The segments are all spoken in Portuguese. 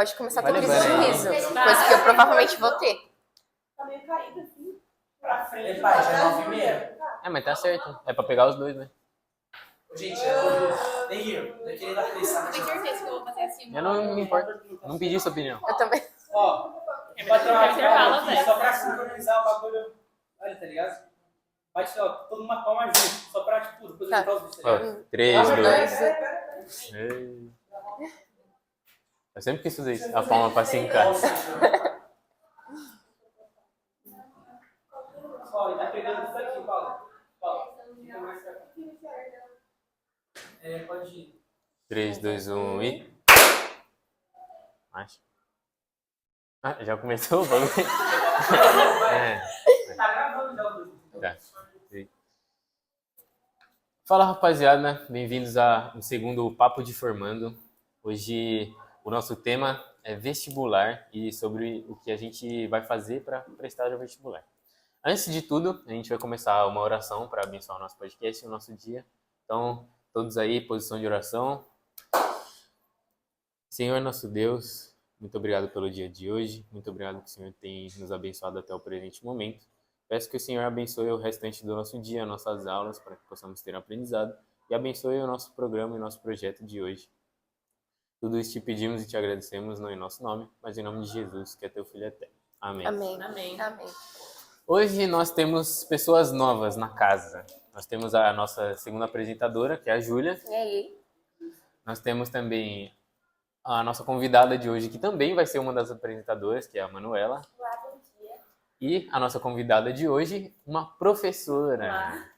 Pode começar a ter Vai crise de levando, riso, coisa que eu provavelmente vou ter. Tá meio caído assim. Pra frente. Pai, já é 9h30. Mas tá certo. É pra pegar os dois, né? Gente, tem que ir. Eu queria dar aquele saco. Tem certeza que eu vou fazer assim. Eu não me importo. Não pedi sua opinião. Eu também. Ó, vai ter uma intervalo aqui, só pra sincronizar o bagulho. Olha, tá ligado? Vai ser, ó, todo uma palma junto, só pra, tipo, depois eu Tá. entrar os bichos, tá ligado? 3, 2. Pera. Eu sempre quis fazer isso. A palma pra 5 cara. Ó, ele tá pegando isso aqui, Paulo. Pode ir. 3, 2, 1 e... Acho. Ah, já começou o bagulho? Tá gravando já o vídeo. Tá. Fala, rapaziada. Bem-vindos ao segundo Papo de Formando. Hoje o nosso tema é vestibular e sobre o que a gente vai fazer para prestar o vestibular. Antes de tudo, a gente vai começar uma oração para abençoar o nosso podcast e o nosso dia. Então, todos aí, posição de oração. Senhor nosso Deus, muito obrigado pelo dia de hoje. Muito obrigado que o Senhor tem nos abençoado até o presente momento. Peço que o Senhor abençoe o restante do nosso dia, nossas aulas, para que possamos ter aprendizado. E abençoe o nosso programa e o nosso projeto de hoje. Tudo isso te pedimos e te agradecemos, não em nosso nome, mas em nome de Jesus, que é teu Filho eterno. Amém. Amém. Amém. Amém. Hoje nós temos pessoas novas na casa. Nós temos a nossa segunda apresentadora, que é a Júlia. E aí? Nós temos também a nossa convidada de hoje, que também vai ser uma das apresentadoras, que é a Manuela. Olá, bom dia. E a nossa convidada de hoje, uma professora. Olá.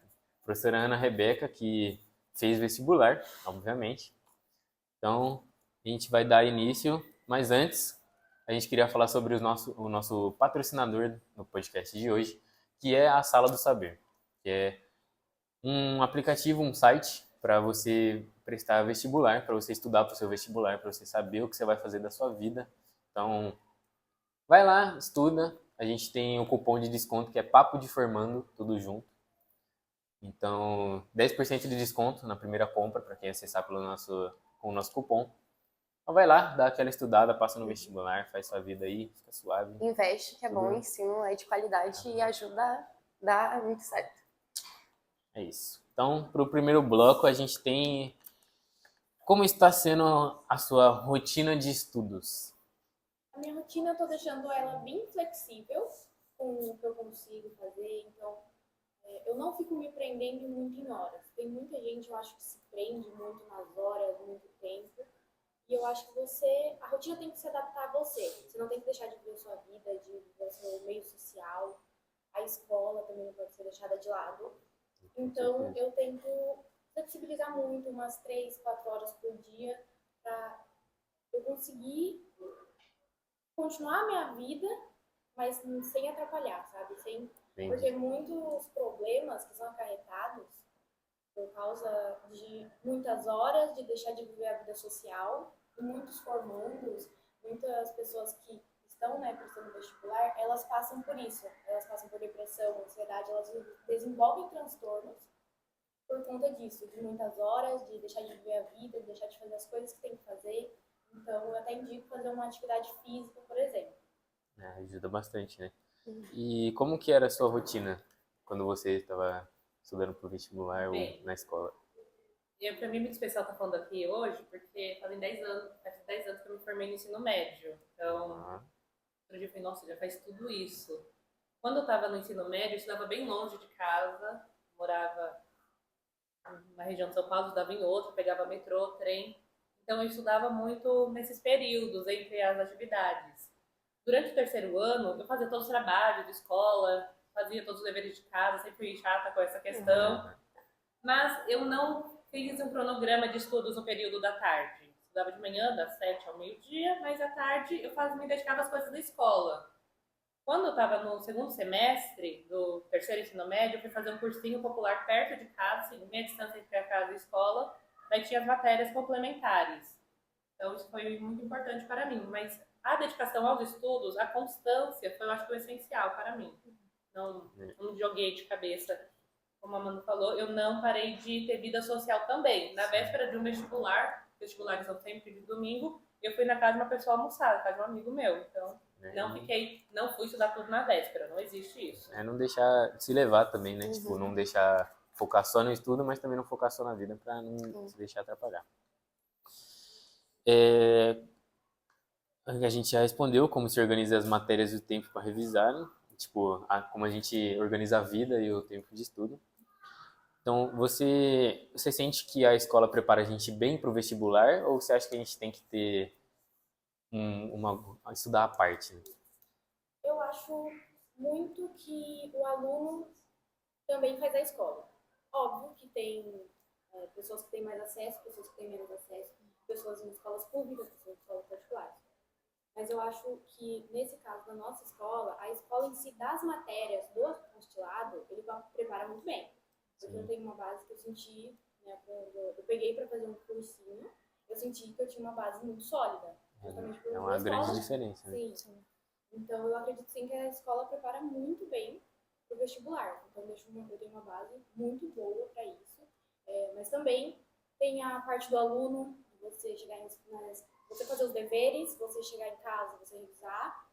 Professora Ana Rebeca, que fez vestibular, obviamente. Então, a gente vai dar início, mas antes, a gente queria falar sobre o nosso patrocinador no podcast de hoje, que é a Sala do Saber, que é um aplicativo, um site para você prestar vestibular, para você estudar para o seu vestibular, para você saber o que você vai fazer da sua vida. Então, vai lá, estuda. A gente tem o cupom de desconto que é Papo de Formando, tudo junto. Então, 10% de desconto na primeira compra para quem acessar com o nosso cupom. Então vai lá, dá aquela estudada, passa no vestibular, faz sua vida aí, fica suave. Investe, que é bom, o ensino é de qualidade e ajuda a dar muito certo. É isso. Então, para o primeiro bloco, a gente tem como está sendo a sua rotina de estudos. A minha rotina eu tô deixando ela bem flexível com o que eu consigo fazer, então eu não fico me prendendo muito em horas. Tem muita gente, eu acho, que se prende muito nas horas, muito tempo. E eu acho que a rotina tem que se adaptar a você. Você não tem que deixar de viver a sua vida, de viver o seu meio social. A escola também não pode ser deixada de lado. Então, eu tento flexibilizar muito, umas 3, 4 horas por dia, para eu conseguir continuar a minha vida, mas sem atrapalhar, sabe? Porque muitos problemas que são acarretados por causa de muitas horas de deixar de viver a vida social, e muitos formandos, muitas pessoas que estão, né, prestando vestibular, elas passam por isso. Elas passam por depressão, ansiedade, elas desenvolvem transtornos por conta disso, de muitas horas, de deixar de viver a vida, de deixar de fazer as coisas que tem que fazer. Então, eu até indico fazer uma atividade física, por exemplo. Ajuda bastante, né? E como que era a sua rotina quando você estava estudando para o vestibular ou na escola? Para mim é muito especial estar falando aqui hoje, porque faz 10 anos que eu me formei no ensino médio. Então, outro dia eu falei, nossa, já faz tudo isso. Quando eu estava no ensino médio, eu estudava bem longe de casa, morava na região de São Paulo, estudava em outra, pegava metrô, trem. Então, eu estudava muito nesses períodos, entre as atividades. Durante o terceiro ano, eu fazia todos os trabalhos de escola, fazia todos os deveres de casa, sempre fui chata com essa questão. Mas eu não fiz um cronograma de estudos no período da tarde. Estudava de manhã, das 7 ao meio-dia, mas à tarde eu me dedicava às coisas da escola. Quando eu estava no segundo semestre do terceiro ensino médio, eu fui fazer um cursinho popular perto de casa, assim, meia distância entre a casa e a escola, daí tinha as matérias complementares. Então isso foi muito importante para mim, mas a dedicação aos estudos, a constância, foi, eu acho que, o essencial para mim. Não joguei de cabeça. Como a Manu falou, eu não parei de ter vida social também. Na véspera de um vestibular, vestibulares são sempre de domingo, eu fui na casa de uma pessoa almoçar, na casa de um amigo meu. Então, não fui estudar tudo na véspera, não existe isso. É não deixar se levar também, né? Tipo, não deixar focar só no estudo, mas também não focar só na vida pra não se deixar atrapalhar. A gente já respondeu como se organiza as matérias e o tempo para revisar, né? Tipo, como a gente organiza a vida e o tempo de estudo. Então, você sente que a escola prepara a gente bem para o vestibular ou você acha que a gente tem que ter estudar à parte? Né? Eu acho muito que o aluno também faz a escola. Óbvio que tem pessoas que têm mais acesso, pessoas que têm menos acesso, pessoas em escolas públicas, pessoas em escolas particulares. Mas eu acho que, nesse caso da nossa escola, a escola em si, das matérias do apostilado, ele prepara muito bem. Porque eu tenho uma base que eu senti, né, quando eu peguei para fazer um cursinho, eu senti que eu tinha uma base muito sólida. Justamente por É uma escola, grande diferença. Né? Sim. Então, eu acredito sim que a escola prepara muito bem para o vestibular. Então, eu tenho uma base muito boa para isso. Mas também tem a parte do aluno, você chegar você fazer os deveres, você chegar em casa, você revisar.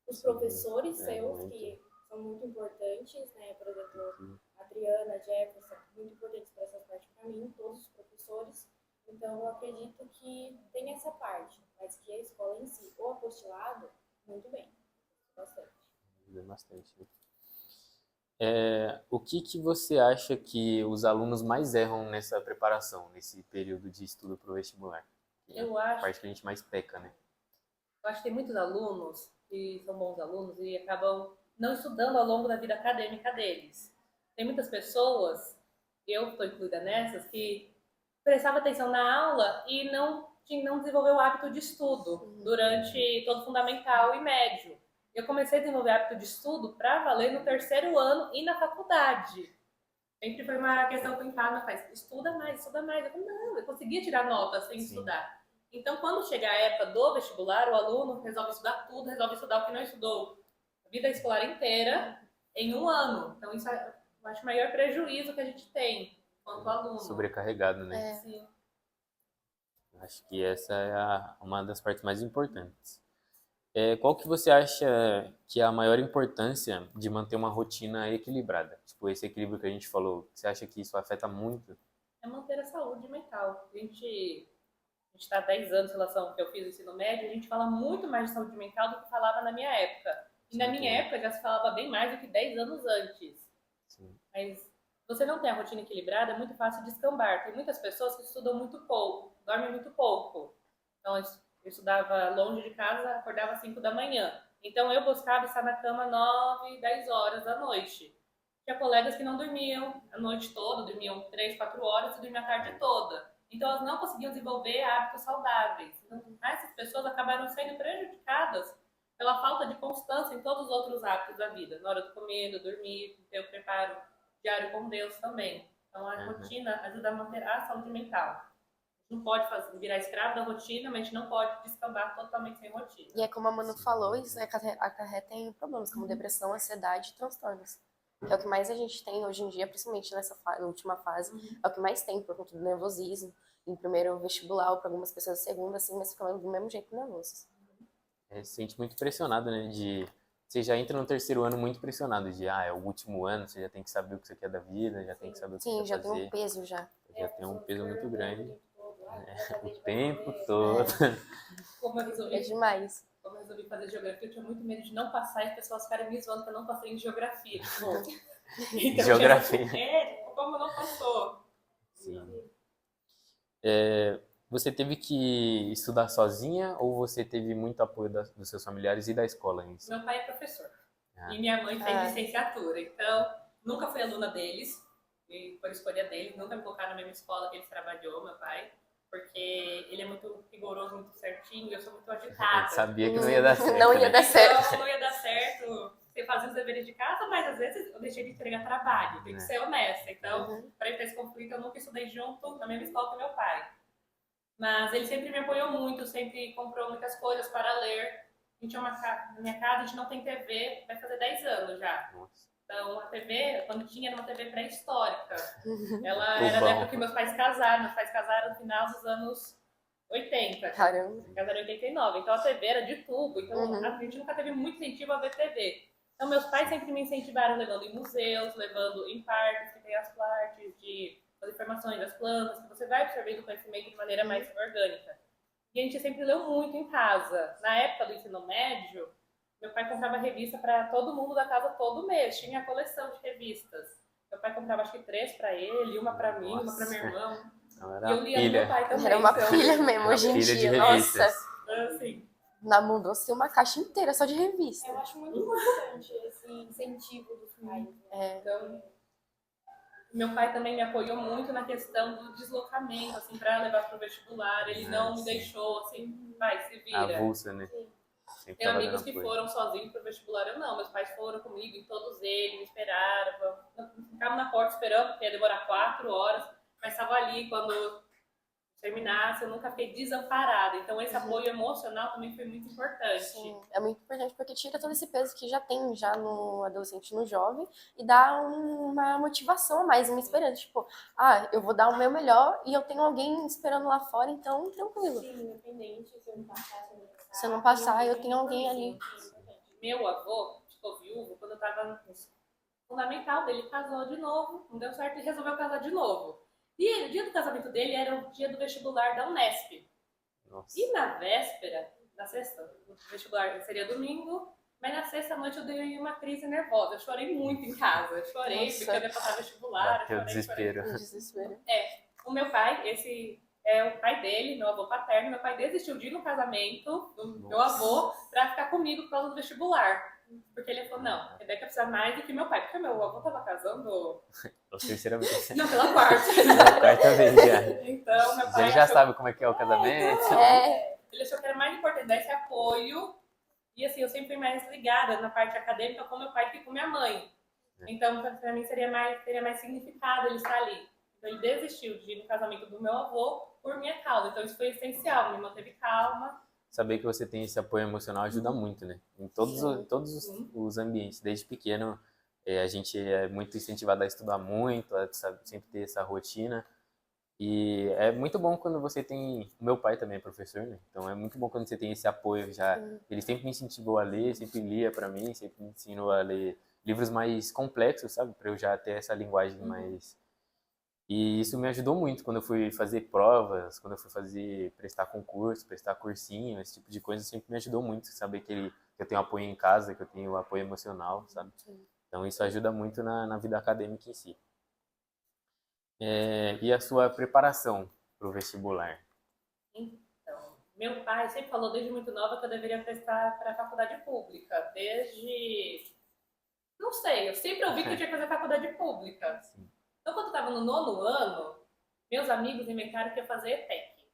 Os professores seus, que são muito importantes, né? Por exemplo, a Adriana, Jefferson, muito importantes para essa parte para mim, todos os professores. Então, eu acredito que tem essa parte, mas que a escola em si, o apostilado, muito bem. Bastante. O que você acha que os alunos mais erram nessa preparação, nesse período de estudo para o vestibular? A parte que a gente mais peca, né? Eu acho que tem muitos alunos que são bons alunos e acabam não estudando ao longo da vida acadêmica deles. Tem muitas pessoas, eu estou incluída nessas, que prestavam atenção na aula e não desenvolveu o hábito de estudo durante todo o fundamental e médio. Eu comecei a desenvolver hábito de estudo para valer no terceiro ano e na faculdade. Sempre foi uma questão que eu entrava, estuda mais. Eu falei, não, eu conseguia tirar nota sem estudar. Então, quando chega a época do vestibular, o aluno resolve estudar tudo, resolve estudar o que não estudou a vida escolar inteira em um ano. Então, isso eu acho o maior prejuízo que a gente tem quanto aluno. Sobrecarregado, né? Sim. Acho que essa é uma das partes mais importantes. Qual que você acha que é a maior importância de manter uma rotina equilibrada? Tipo, esse equilíbrio que a gente falou, você acha que isso afeta muito? É manter a saúde mental. A gente está há 10 anos em relação ao que eu fiz no ensino médio, a gente fala muito mais de saúde mental do que falava na minha época. E na minha época já se falava bem mais do que 10 anos antes. Sim. Mas você não tem a rotina equilibrada, é muito fácil descambar. Tem muitas pessoas que estudam muito pouco, dormem muito pouco. Então, eu estudava longe de casa, acordava às 5 da manhã. Então, eu buscava estar na cama 9, 10 horas da noite. Tinha colegas que não dormiam a noite toda, dormiam 3, 4 horas e dormiam a tarde toda. Então, elas não conseguiam desenvolver hábitos saudáveis. Então, essas pessoas acabaram sendo prejudicadas pela falta de constância em todos os outros hábitos da vida. Na hora do comer, do dormir, ter o preparo diário com Deus também. Então, a rotina ajuda a manter a saúde mental. Não pode virar escravo da rotina, mas a gente não pode descambar totalmente sem rotina. E é como a Manu falou, isso acarreta em problemas como depressão, ansiedade e transtornos. É o que mais a gente tem hoje em dia, principalmente nessa última fase, é o que mais tem por conta do nervosismo. Em primeiro vestibular, para algumas pessoas segunda, assim, mas ficando do mesmo jeito nervosos. Se sente muito pressionado, né? Você já entra no terceiro ano muito pressionado é o último ano, você já tem que saber o que você quer da vida, já tem que saber o que você quer fazer. Sim, já tem um peso já. Já tem um peso muito grande. O tempo todo. É demais. Como eu resolvi fazer geografia, eu tinha muito medo de não passar e as pessoas ficarem me zoando que eu não passei em geografia. Então, geografia. Como não passou? Sim. Você teve que estudar sozinha ou você teve muito apoio dos seus familiares e da escola em si? Meu pai é professor. E minha mãe fez licenciatura. Então, nunca fui aluna deles. E por escolha deles, nunca me colocaram na mesma escola que eles trabalhou, meu pai. Porque ele é muito rigoroso, muito certinho, e eu sou muito agitada. Eu sabia que não ia dar certo. Não ia dar certo. Então, não ia dar certo. Você fazia os deveres de casa, mas às vezes eu deixei de entregar trabalho. Tem que ser honesta. Então, para evitar esse conflito, eu nunca estudei junto na mesma escola que meu pai. Mas ele sempre me apoiou muito, sempre comprou muitas coisas para ler. A gente na minha casa, a gente não tem TV, vai fazer 10 anos já. Nossa. Então, a TV, quando tinha, era uma TV pré-histórica. Ela era da época que meus pais casaram. Meus pais casaram no final dos anos 80. Caramba. Casaram em 89. Então a TV era de tubo. Então a gente nunca teve muito incentivo a ver TV. Então meus pais sempre me incentivaram levando em museus, levando em parques, que tem as partes as informações das plantas, que você vai absorvendo o conhecimento de maneira mais orgânica. E a gente sempre leu muito em casa. Na época do ensino médio, meu pai comprava revista para todo mundo da casa todo mês. Tinha a coleção de revistas. Meu pai comprava acho que 3 para ele, uma para mim, uma para meu irmão. Era E eu lia no meu pai também. Era uma então, pilha mesmo, Uma hoje em pilha de dia. revistas. Nossa, assim, na mudança tem uma caixa inteira só de revista. Eu acho muito importante esse incentivo dos pais. Né? então, meu pai também me apoiou muito na questão do deslocamento, assim, para levar para o vestibular. Ele não me deixou, assim, vai, se vira. Avulsa, né? Sempre Tenho tava amigos dando que apoio. foram sozinhos para o vestibular, eu não. Meus pais foram comigo em todos eles, me esperaram. Ficavam na porta esperando, porque ia demorar 4 horas. Mas estava ali quando terminasse, eu nunca fiquei desamparada. Então esse apoio emocional também foi muito importante. Sim, é muito importante porque tira todo esse peso que já tem já no adolescente, no jovem, e dá uma motivação a mais, uma esperança. Tipo, eu vou dar o meu melhor e eu tenho alguém esperando lá fora, então tranquilo. Sim, independente, se eu não passar, Se eu não passar, eu tenho alguém ali. Meu avô ficou viúvo quando eu estava no fundamental dele, casou de novo, não deu certo e resolveu casar de novo. E o dia do casamento dele era o dia do vestibular da Unesp. Nossa. E na véspera, na sexta, o vestibular seria domingo, mas na sexta-noite eu dei uma crise nervosa. Eu chorei muito em casa. Eu chorei Nossa. porque eu ia passar vestibular. Bateu Eu chorei. desespero. Um desespero. O meu pai, esse é o pai dele, meu avô paterno. Meu pai desistiu de ir no casamento do meu avô pra ficar comigo por causa do vestibular. Porque ele falou, não, Rebeca precisa mais do que meu pai. Porque meu avô tava casando... Pela terceira vez. Não, pela quarta. Pela quarta vez já. Então, meu pai Ele já achou... sabe como é que é o casamento. Ele achou que era mais importante dar esse apoio. E assim, eu sempre fui mais ligada na parte acadêmica com meu pai que com minha mãe. Então, pra mim, teria mais significado ele estar ali. Então, ele desistiu de ir no casamento do meu avô por minha causa. Então, isso foi essencial, me manteve calma. Saber que você tem esse apoio emocional ajuda muito, né? Em todos os ambientes. Desde pequeno, a gente é muito incentivado a estudar muito, a sempre ter essa rotina. E é muito bom quando você tem... O meu pai também é professor, né? Então é muito bom quando você tem esse apoio já. Ele sempre me incentivou a ler, sempre lia para mim, sempre me ensinou a ler livros mais complexos, sabe? Para eu já ter essa linguagem mais... E isso me ajudou muito quando eu fui fazer provas, quando eu fui prestar concurso, prestar cursinho, esse tipo de coisa sempre me ajudou muito, saber que eu tenho apoio em casa, que eu tenho apoio emocional, sabe? Então isso ajuda muito na vida acadêmica em si. E a sua preparação para o vestibular? Então, meu pai sempre falou desde muito nova que eu deveria prestar para a faculdade pública, desde... Não sei, eu sempre ouvi que eu tinha que fazer faculdade pública. Sim. Então, quando eu estava no 9º ano, meus amigos inventaram que ia fazer ETEC.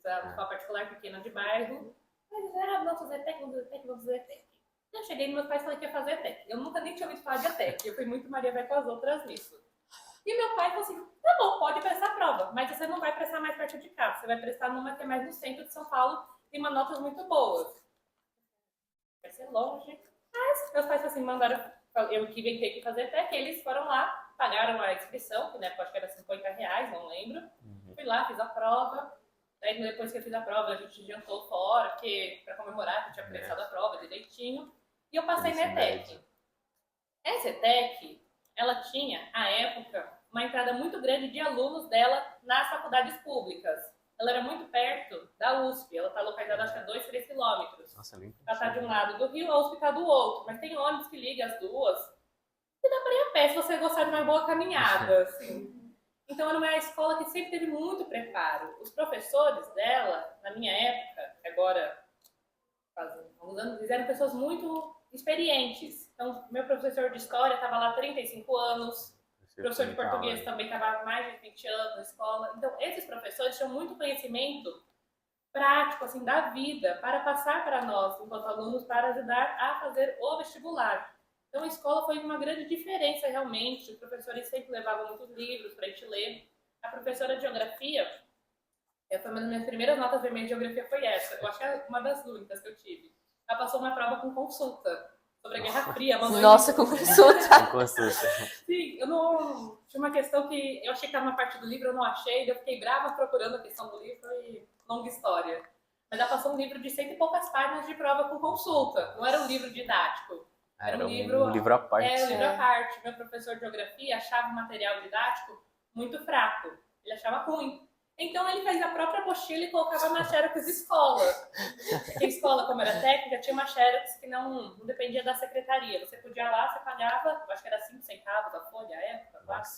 Uma escola particular pequena de bairro. Mas vamos fazer ETEC, vamos fazer ETEC, vamos fazer ETEC. Eu cheguei nos meus pais e falei que ia fazer ETEC. Eu nunca nem tinha ouvido falar de ETEC. Eu fui muito Maria vai com as outras nisso. E meu pai falou assim, tá bom, pode prestar a prova, mas você não vai prestar mais perto de casa. Você vai prestar numa que é mais no centro de São Paulo, tem umas notas muito boas. Vai ser longe. Mas meus pais assim, mandaram, eu que inventei que fazer ETEC, eles foram lá, pagaram a inscrição, que na época acho que era R$50, não lembro. Fui lá, fiz a prova. Daí depois que eu fiz a prova, a gente jantou fora, pra comemorar que eu tinha prestado a prova direitinho. E eu passei na ETEC. Essa ETEC, ela tinha, à época, uma entrada muito grande de alunos dela nas faculdades públicas. Ela era muito perto da USP, ela está localizada acho que a 2, 3 quilômetros. Nossa, bem... Ela está de um lado do Rio, a USP está do outro, mas tem ônibus que liga as duas. E dá para ir a pé se você gostar de uma boa caminhada, assim. Então era uma escola que sempre teve muito preparo. Os professores dela, na minha época, agora faz alguns anos, eles eram pessoas muito experientes. Então, meu professor de história estava lá há 35 anos, o professor de português também estava há mais de 20 anos na escola. Então, esses professores tinham muito conhecimento prático, assim, da vida, para passar para nós, enquanto alunos, para ajudar a fazer o vestibular. Então, a escola foi uma grande diferença, realmente. Os professores sempre levavam muitos livros para a gente ler. A professora de geografia, foi uma das minhas primeiras notas vermelhas de geografia, foi essa. Eu acho que é uma das únicas que eu tive. Ela passou uma prova com consulta sobre a Guerra Fria. Nossa, com consulta. Com consulta. Sim, eu não... Tinha uma questão que eu achei que estava na parte do livro, eu não achei. Eu fiquei brava procurando a questão do livro e longa história. Mas ela passou um livro de 100 e poucas páginas de prova com consulta. Não era um livro didático. Era um livro à parte. um livro à parte. Meu professor de geografia achava o material didático muito fraco. Ele achava ruim. Então ele fez a própria apostila e colocava na xerox escola. Porque a escola, como era técnica, tinha uma xerox que não dependia da secretaria. Você podia ir lá, você pagava, acho que era 5 centavos a folha, à época, 4.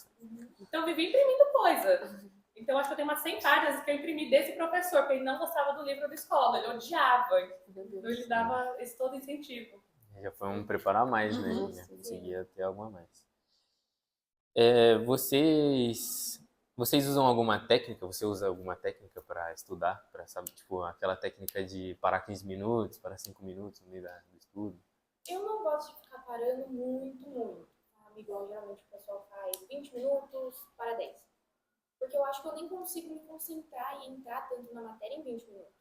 Então eu vivi imprimindo coisa. Então acho que eu tenho umas 100 páginas que eu imprimi desse professor, porque ele não gostava do livro da escola, ele odiava. Então ele dava esse todo incentivo. Já foi um preparar mais, né? Já conseguia ter algo a mais. Vocês usam alguma técnica? Você usa alguma técnica para estudar? Para saber, tipo, aquela técnica de parar 15 minutos, parar 5 minutos no meio do estudo? Eu não gosto de ficar parando muito, sabe? Igual geralmente o pessoal faz 20 minutos para 10. Porque eu acho que eu nem consigo me concentrar e entrar tanto na matéria em 20 minutos.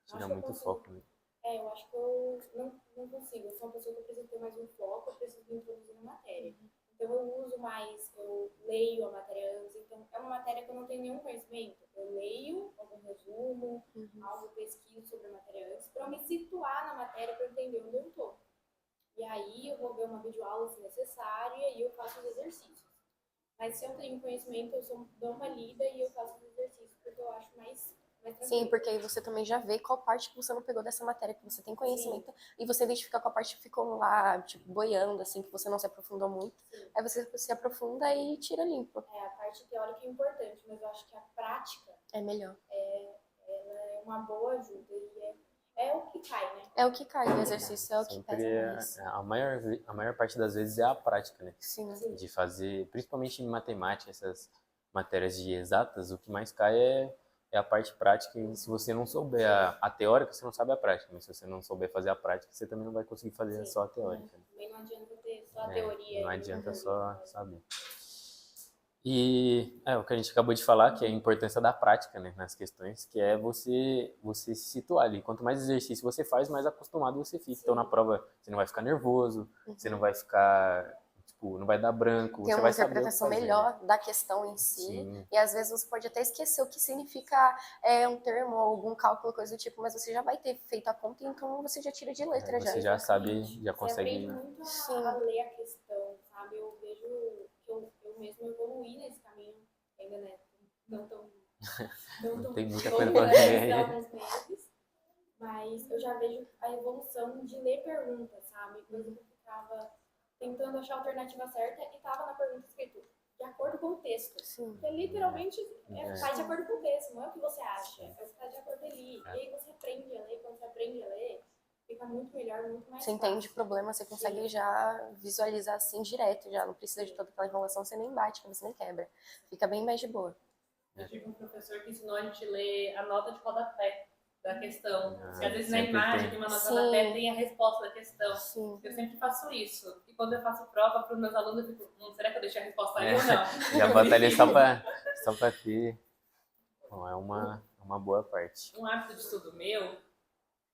Tira muito foco, né? Eu acho que eu não consigo. Eu sou uma pessoa que eu preciso ter mais um foco, eu preciso me introduzir na matéria. Então eu uso mais, eu leio a matéria antes. Então é uma matéria que eu não tenho nenhum conhecimento. Eu leio algum resumo, algo pesquiso sobre a matéria antes, para me situar na matéria, para entender onde eu estou. E aí eu vou ver uma videoaula se necessário e aí eu faço os exercícios. Mas se eu tenho conhecimento, eu só dou uma lida e eu faço os exercícios, porque eu acho mais tranquilo. Sim, porque aí você também já vê qual parte que você não pegou dessa matéria, que você tem conhecimento, e você identifica qual parte ficou lá, tipo, boiando, assim, que você não se aprofundou muito. Sim. Aí você se aprofunda e tira limpo. A parte teórica é importante, mas eu acho que a prática É melhor. ela é uma boa ajuda e é o que cai, né? É o que cai, o exercício é o que Sempre pesa mais. a maior parte das vezes é a prática, né? Sim. De fazer, principalmente em matemática, essas matérias de exatas, o que mais cai é a parte prática. E se você não souber a teórica, você não sabe a prática. Mas se você não souber fazer a prática, você também não vai conseguir fazer só a teórica. Também não adianta ter só a teoria. Não adianta só saber. E o que a gente acabou de falar, que é a importância da prática, né, nas questões, que é você se situar ali. Quanto mais exercício você faz, mais acostumado você fica. Então, na prova, você não vai ficar nervoso, você não vai ficar, tipo, não vai dar branco. Tem você uma vai saber interpretação o que fazer, melhor né? da questão em si. Sim. E às vezes você pode até esquecer o que significa um termo, algum cálculo, coisa do tipo, mas você já vai ter feito a conta, então você já tira de letra Você já sabe, já Você consegue... aprende muito a ler a questão, sabe? Eu vejo que eu mesmo evoluí nesse caminho, ainda, né? Não tão tem muita longo, coisa pra né? ver. Alguns meses, mas eu já vejo a evolução de ler perguntas, sabe? Coisa que eu ficava tentando achar a alternativa certa e tava na pergunta escrito de acordo com o texto. Sim. Porque literalmente faz de acordo com o texto, não é o que você acha, é o que está de acordo ali. E aí você aprende a ler, quando você aprende a ler, fica muito melhor, muito mais Você fácil. entende o problema, você consegue já visualizar assim direto, já não precisa de toda aquela enrolação, você nem bate, você nem quebra. Fica bem mais de boa. Eu tive um professor que ensinou a gente a ler a nota de rodapé da questão. Porque às vezes na sempre imagem tem. de uma nota de Sim. rodapé tem a resposta da questão. Sim. Eu sempre faço isso. E quando eu faço prova para os meus alunos, eu fico, será que eu deixei a resposta aí ou não? Já bota ali só pra ter. Bom, é uma boa parte. Um hábito de estudo meu,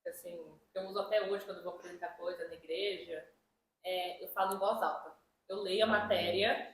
assim, que eu uso até hoje quando eu vou apresentar coisa na igreja, eu falo em voz alta. Eu leio a matéria.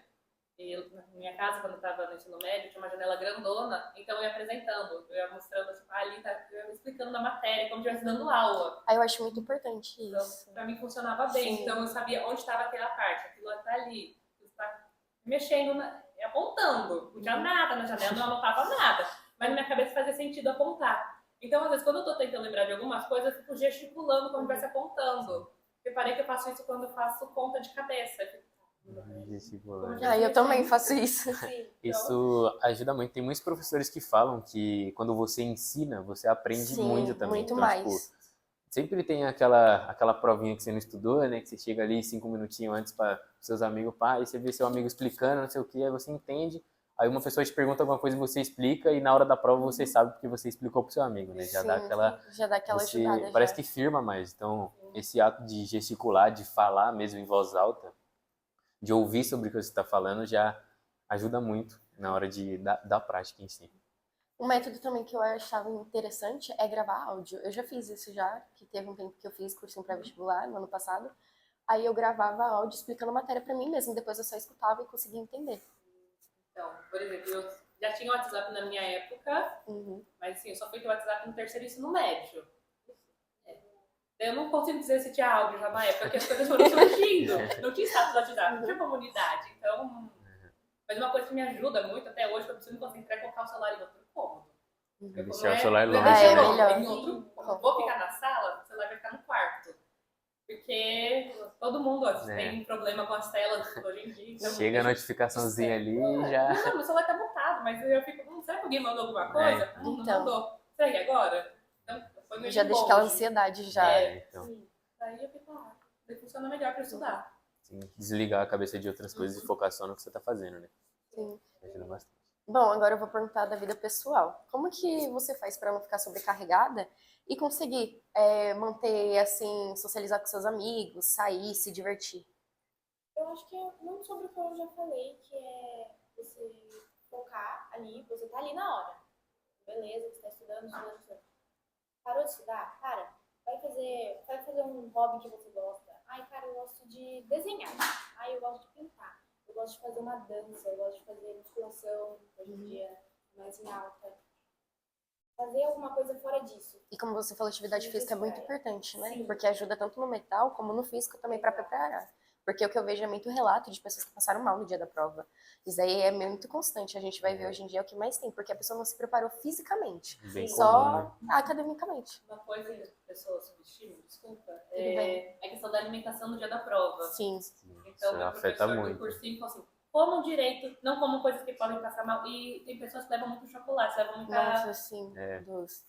Na minha casa, quando eu estava no ensino médio, tinha uma janela grandona, então eu ia apresentando, eu ia mostrando, tipo, ali, eu ia explicando na matéria, como se estivesse dando aula. Aí eu acho muito importante Então, isso. pra mim funcionava bem, Sim. então eu sabia onde estava aquela parte, aquilo está ali, está mexendo, apontando, não tinha nada na janela, não anotava nada, mas na minha cabeça fazia sentido apontar. Então, às vezes, quando eu estou tentando lembrar de algumas coisas, eu fico gesticulando como se estivesse apontando. Reparei que eu faço isso quando eu faço conta de cabeça. Eu também faço isso. Isso ajuda muito. Tem muitos professores que falam que quando você ensina, você aprende muito também. Muito então, mais. Tipo, sempre tem aquela provinha que você não estudou, né? Que você chega ali 5 minutinhos antes para seus amigos, pá, e você vê seu amigo explicando, não sei o que, aí você entende. Aí uma pessoa te pergunta alguma coisa e você explica, e na hora da prova você sabe porque você explicou pro seu amigo, né? Já dá aquela ajudada. Parece que firma mais. Então, esse ato de gesticular, de falar mesmo em voz alta, de ouvir sobre o que você está falando, já ajuda muito na hora da prática em si. Um método também que eu achava interessante é gravar áudio. Eu já fiz isso já, que teve um tempo que eu fiz cursinho pré-vestibular no ano passado. Aí eu gravava áudio explicando a matéria para mim mesmo, depois eu só escutava e conseguia entender. Então, por exemplo, eu Já tinha WhatsApp na minha época, mas assim, eu só fui ter WhatsApp no terceiro ensino médio. Eu não consigo dizer se tinha áudio já na época, porque as coisas foram surgindo. Não tinha status do WhatsApp, não tinha comunidade. Então, mas uma coisa que me ajuda muito até hoje, que eu preciso me concentrar, é colocar o celular em outro cômodo. Deixar o celular longe. é né? melhor. Em outro cômodo. Vou ficar na sala, o celular vai ficar no quarto. Porque todo mundo tem problema com as telas hoje em dia. Então Chega a notificaçãozinha ali e já... Não, meu celular tá botado, mas eu fico, será que alguém mandou alguma coisa? Não Então. mandou. Será que é agora? Então, foi meio Já de deixa longe. aquela ansiedade já. Então, Sim. Aí eu fico, funciona melhor pra estudar. tem que desligar a cabeça de outras coisas e focar só no que você tá fazendo, né? Sim. Ajuda bastante. Bom, agora eu vou perguntar da vida pessoal. Como que você faz para não ficar sobrecarregada e conseguir manter, assim, socializar com seus amigos, sair, se divertir? Eu acho que é muito sobre o que eu já falei, que é você focar ali, você tá ali na hora. Beleza, você tá estudando. Parou de estudar? Para. Vai fazer um hobby que você gosta. Ai, cara, eu gosto de desenhar. Ai, eu gosto de pintar. Eu gosto de fazer uma dança. Eu gosto de fazer musculação, hoje em dia, mais em alta. Fazer alguma coisa fora disso. E como você falou, atividade física é muito importante, né? Sim. Porque ajuda tanto no mental como no físico também para preparar. Porque o que eu vejo é muito relato de pessoas que passaram mal no dia da prova. Isso aí é muito constante. A gente vai ver hoje em dia é o que mais tem, porque a pessoa não se preparou fisicamente, Bem só comum, academicamente. Uma coisa que as pessoas subestimam, desculpa, é a questão da alimentação no dia da prova. Sim. Então, Isso meu afeta professor do muito. cursinho falou assim, comam direito, não comam coisas que podem passar mal. E tem pessoas que levam muito chocolate, levam muita... Nossa, sim. Doce.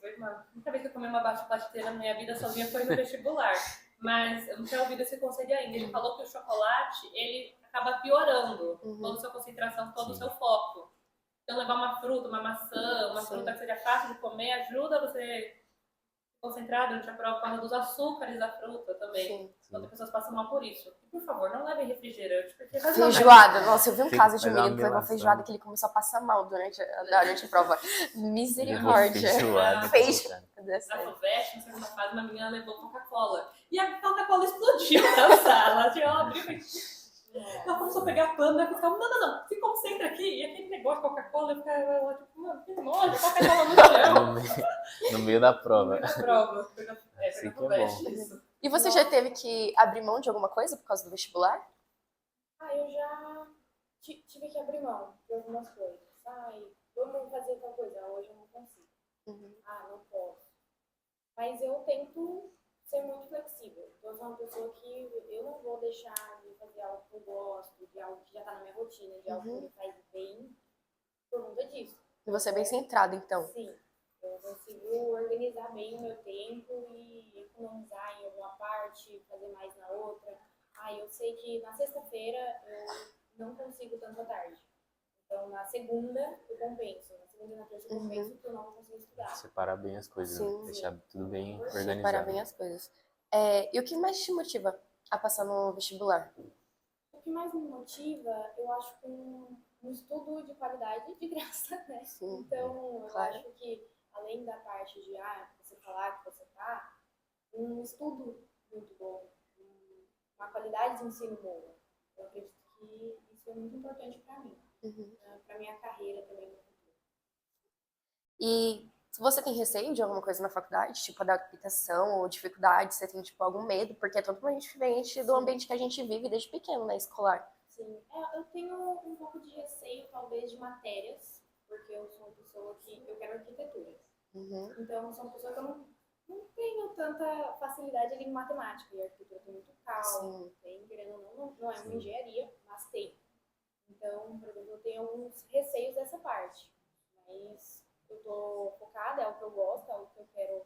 Muita vez que eu comi uma chocolate na minha vida sozinha foi no vestibular. Mas eu não tinha ouvido esse conselho ainda. Ele falou que o chocolate, ele acaba piorando toda a sua concentração, todo o seu foco. Então levar uma fruta, uma maçã, uma fruta que seja fácil de comer, ajuda você a concentrar durante a prova por causa dos açúcares da fruta também. Então as pessoas passam mal por isso. E, por favor, não levem refrigerante, porque faz mal. Feijoada. Nossa, eu vi um Tem caso que de um fazer uma menino que levou melação. feijoada que ele começou a passar mal durante a prova. Misericórdia. Feijoada. Na FUVEST, na segunda fase, uma menina levou Coca-Cola. E a Coca-Cola explodiu na sala. Ela abriu e ela começou a pegar pano. Ela ficava, não, se concentra aqui. E aquele negócio de Coca-Cola, eu ficava tipo, mano, que nojo, Coca-Cola no chão. No meio da prova. No meio da prova. Foi na Assim que é FUVEST, bom. isso. E você já teve que abrir mão de alguma coisa por causa do vestibular? Eu já tive que abrir mão de algumas coisas. Vamos fazer tal coisa. Hoje eu não consigo. Não posso. Mas eu tento ser muito flexível. Então, eu sou uma pessoa que eu não vou deixar de fazer algo que eu gosto, de algo que já tá na minha rotina, de algo que me faz bem por conta disso. E você é bem centrada, então? Sim. Eu consigo organizar bem o meu tempo e economizar em alguma parte, fazer mais na outra. Eu sei que na sexta-feira eu não consigo tanto à tarde. Então, na segunda, eu compenso. Na segunda e na terça, eu compenso porque eu não vou conseguir estudar. Separar bem as coisas, né? Deixar tudo bem organizado. Separar bem as coisas. E o que mais te motiva a passar no vestibular? O que mais me motiva, eu acho que um estudo de qualidade de graça, né? Sim, então, eu claro. acho que, além da parte de você falar que você tá, um estudo muito bom, uma qualidade de ensino boa. Eu acredito que isso é muito importante para mim, para minha carreira também no futuro. E você tem receio de alguma coisa na faculdade? Tipo, adaptação ou dificuldade? Você tem, tipo, algum medo? Porque é totalmente diferente do ambiente que a gente vive desde pequeno, né? Escolar. Sim. Eu tenho um pouco de receio, talvez, de matérias, porque eu sou uma pessoa que eu quero arquitetura. Então, eu sou uma pessoa que eu não tenho tanta facilidade ali em matemática. E a arquitetura tem muito cálculo, tem, querendo ou não é uma engenharia, mas tem. Então, por exemplo, eu tenho alguns receios dessa parte. Mas eu tô focada, é o que eu gosto, é o que eu quero.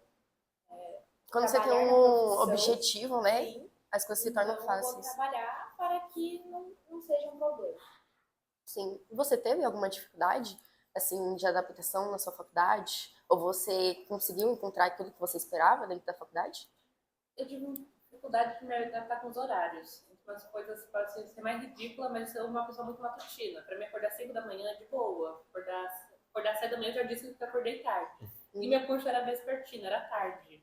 Quando você tem trabalhar na um profissão, objetivo, né? sim, As coisas se tornam então eu fáceis. vou trabalhar para que não seja um problema. Sim. Você teve alguma dificuldade, assim, de adaptação na sua faculdade? Ou você conseguiu encontrar aquilo que você esperava dentro da faculdade? Eu tive dificuldade de me adaptar com os horários. Umas coisas parecem ser mais ridículas, mas eu sou uma pessoa muito matutina. Pra mim, acordar 5 da manhã é de boa. Acordar 7 da manhã eu já disse que eu acordei tarde. E meu curso era vespertino, era tarde.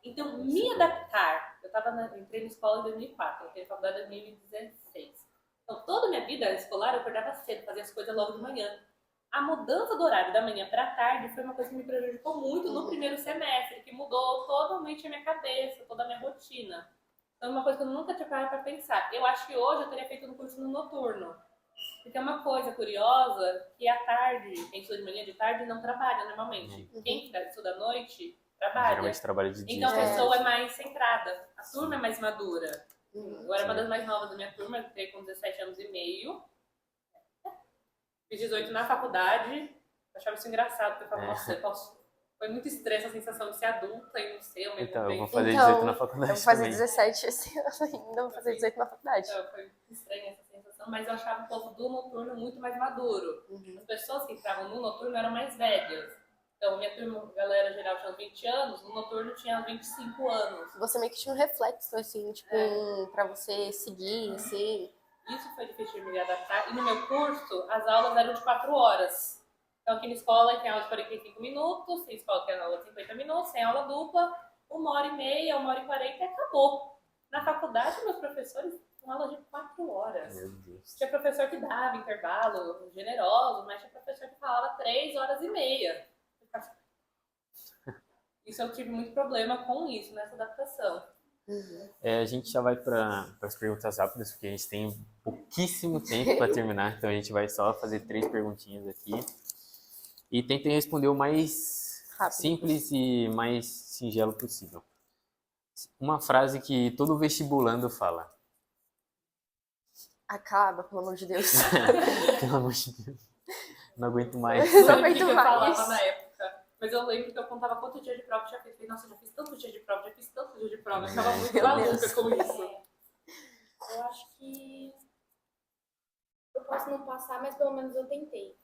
Então, me adaptar... Eu entrei na escola em 2004, eu entrei na faculdade em 2016. Então, toda a minha vida escolar eu acordava cedo, fazia as coisas logo de manhã. A mudança do horário da manhã para tarde foi uma coisa que me prejudicou muito no primeiro semestre, que mudou totalmente a minha cabeça, toda a minha rotina. Então, é uma coisa que eu nunca tinha parado para pensar. Eu acho que hoje eu teria feito um curso no noturno. Porque é uma coisa curiosa que à tarde, quem estuda de manhã de tarde não trabalha normalmente. Quem estuda à noite trabalha. Geralmente trabalha de dia. Então a pessoa é mais centrada, a turma é mais madura. Eu era uma das mais novas da minha turma, eu entrei com 17 anos e meio. Fiz 18 na faculdade, eu achava isso engraçado, porque eu falava, nossa, foi muito estresse a sensação de ser adulta e não ser ao mesmo Então, eu vou tempo. fazer 18 na faculdade Eu vou fazer também. 17 esse ano ainda, vou fazer 18 na faculdade. Então, foi estranha essa sensação, mas eu achava o povo do noturno muito mais maduro. As pessoas que entravam no noturno eram mais velhas. Então, minha turma, a galera geral tinha 20 anos, no noturno tinha 25 anos. Você meio que tinha um reflexo, assim, tipo, pra você seguir, assim. Isso foi difícil de me adaptar. E no meu curso, as aulas eram de 4 horas. Então, aqui na escola tem aula de 45 minutos, tem escola que tem aula de 50 minutos, tem aula dupla, 1h30, 1h40 e acabou. Na faculdade, meus professores tinham aula de 4 horas. Meu Deus. Tinha professor que dava intervalo generoso, mas tinha professor que falava 3h30. Isso eu tive muito problema com isso, nessa adaptação. A gente já vai para as perguntas rápidas, porque a gente tem pouquíssimo tempo para terminar, então a gente vai só fazer 3 perguntinhas aqui. E tentem responder o mais Rápido. simples e mais singelo possível. Uma frase que todo vestibulando fala. Acaba, pelo amor de Deus. Pelo amor de Deus. Não aguento mais. Não Não lembro o que aguento eu mais. falava na época. Mas eu lembro que eu contava quanto dia de prova eu já fiz. Nossa, já fiz tanto dia de prova, já fiz tanto dia de prova. Eu ficava muito Meu maluca Deus. com isso. Eu acho que eu posso não passar, mas pelo menos eu tentei.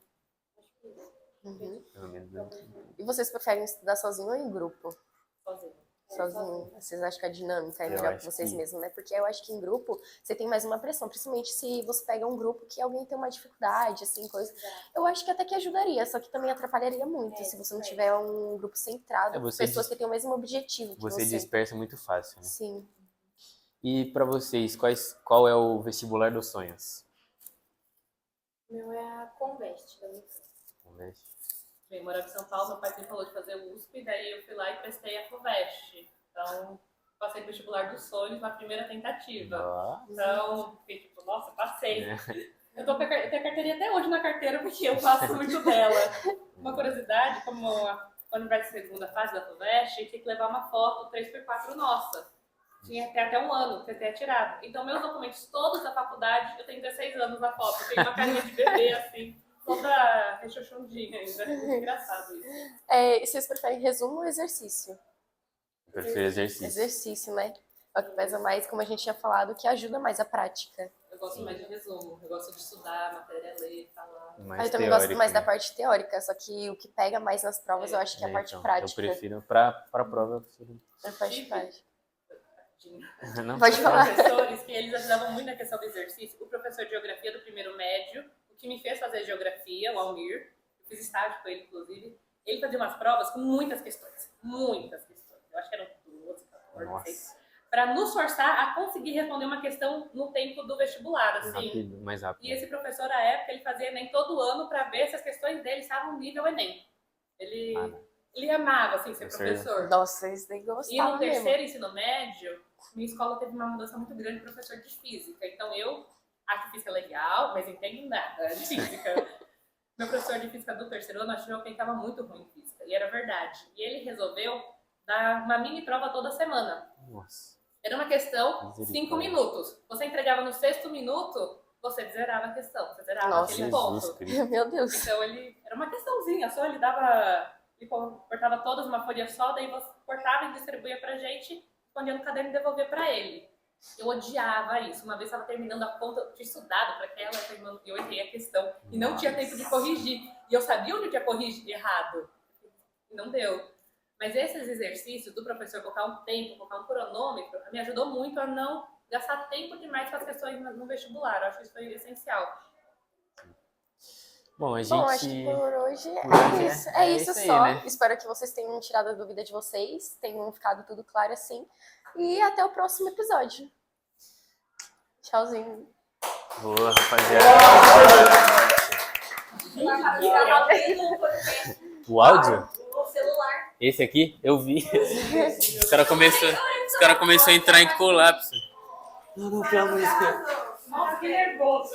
Acho que isso. Pelo menos eu- E vocês preferem estudar sozinho ou em grupo? Sozinha. Sozinho. Vocês acham que a dinâmica é Eu melhor acho pra vocês que- mesmos, né? Porque eu acho que em grupo você tem mais uma pressão, principalmente se você pega um grupo que alguém tem uma dificuldade, assim, coisa. Eu acho que até que ajudaria, só que também atrapalharia muito se você não tiver um grupo centrado, você pessoas que têm o mesmo objetivo que Você você. dispersa muito fácil, né? Sim. E para vocês, qual é o vestibular dos sonhos? O meu é a Convest da Unicamp. Vamos ver. Bem, morava em São Paulo, meu pai me falou de fazer o USP, daí eu fui lá e prestei a FUVEST. Então, passei no vestibular dos sonhos na primeira tentativa. Ó, Então, fiquei tipo, nossa, passei. né? Eu tenho a carteirinha até hoje na carteira, porque eu faço muito dela. Uma curiosidade, quando vai ser a segunda fase da FUVEST, tinha que levar uma foto 3x4 nossa. Tinha até um ano pra ter tirado. Então, meus documentos todos da faculdade, eu tenho 16 anos na foto. Eu tenho uma carinha de bebê, assim, toda rechochondinha ainda. Muito engraçado isso. É, vocês preferem resumo ou exercício? Eu prefiro exercício. Exercício, né? É o que pesa mais, como a gente tinha falado, que ajuda mais a prática. Eu gosto mais de resumo. Eu gosto de estudar, matéria, ler, falar. Mais eu também gosto teórico, mais né? da parte teórica, só que o que pega mais nas provas eu acho que é a parte Então, prática. eu prefiro, pra prova, eu prefiro. A parte prática. Não, Pode falar. Professores que eles ajudavam muito na questão do exercício. O professor de geografia do primeiro médio, o que me fez fazer geografia, o Almir, eu fiz estágio com ele, inclusive, ele fazia umas provas com muitas questões. Muitas questões. Eu acho que eram 12, 14, 16. Nossa, Para nos forçar a conseguir responder uma questão no tempo do vestibular, assim. rápido, mais rápido. E esse professor, à época, ele fazia Enem todo ano para ver se as questões dele estavam no nível Enem. Ele amava, assim, ser professor. Nossa, eles nem E no gostavam mesmo. terceiro ensino médio, minha escola teve uma mudança muito grande de professor de física. Então eu acho física legal, mas entendo nada de física. Meu professor de física do terceiro ano achou que ele estava muito ruim em física. E era verdade. E ele resolveu dar uma mini prova toda semana. Nossa. Era uma questão, Misericórdia. 5 minutos. Você entregava no 6º minuto, você zerava a questão. Você zerava Nossa, aquele Jesus ponto. Cristo. Meu Deus. Então ele era uma questãozinha só, ele dava. Ele cortava todas uma folha só, daí você cortava e distribuía pra gente, escondia no caderno e devolvia pra ele. Eu odiava isso. Uma vez eu estava terminando a conta, eu tinha estudado para aquela, eu errei a questão e não tinha tempo de corrigir. E eu sabia onde eu tinha corrigido errado. E não deu. Mas esses exercícios do professor colocar um tempo, colocar um cronômetro, me ajudou muito a não gastar tempo demais com as questões no vestibular. Eu acho que isso foi essencial. Bom, a gente... Bom, acho que por hoje por hoje é é- isso. é É isso isso aí, só. né? Espero que vocês tenham tirado a dúvida de vocês, tenham ficado tudo claro assim. E até o próximo episódio. Tchauzinho. Boa, rapaziada. O áudio? O celular. Esse aqui? Eu vi. Os caras começaram a entrar em colapso. Não, pelo amor de Deus. Nossa, que nervoso.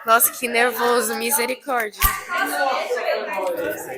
Nossa, que nervoso, misericórdia. Nossa,